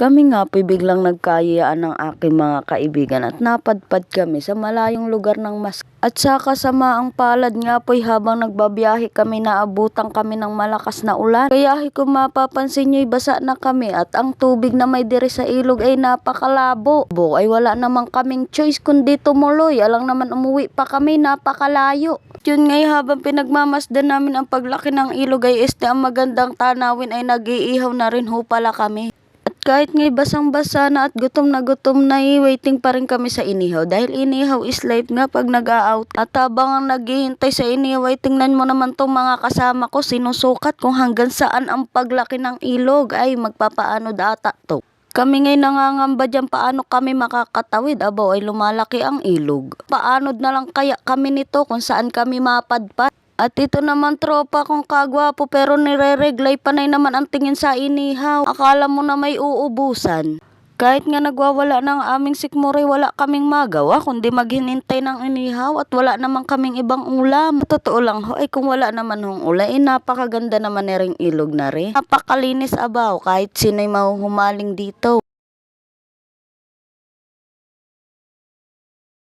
Kami nga po'y biglang nagkayayaan ng aking mga kaibigan at napadpad kami sa malayong lugar ng At sa kasamaang palad nga po'y habang nagbabiyahe kami naabutan kami ng malakas na ulan. Kaya kung mapapansin nyo'y basa na kami at ang tubig na may diri sa ilog ay napakalabo. Ay wala namang kaming choice kundi tumuloy. Alang naman umuwi pa kami, napakalayo. Yun ngay habang pinagmamasdan namin ang paglaki ng ilog ay ang magandang tanawin ay nag-iihaw na rin ho pala kami. Kahit ngay basang-basa na at gutom na waiting pa rin kami sa inihaw. Dahil inihaw is life nga pag nag-a-out. At habang ang naghihintay sa inihaw ay tingnan mo naman tong mga kasama ko. Sinusukat kung hanggang saan ang paglaki ng ilog. Ay magpapaano data to. Kami ngay nangangamba dyan paano kami makakatawid. Ay lumalaki ang ilog. Paanod na lang kaya kami nito kung saan kami mapadpad. At ito naman tropa kong kagwapo pero nire-reglay panay naman ang tingin sa inihaw. Akala mo na may uubusan. Kahit nga nagwawala ng aming sikmura wala kaming magawa kundi maghinintay ng inihaw at wala naman kaming ibang ulam. Totoo lang ho ay kung wala naman hong ulam napakaganda naman na ring ilog na rin. Napakalinis kahit sino'y mahuhumaling dito.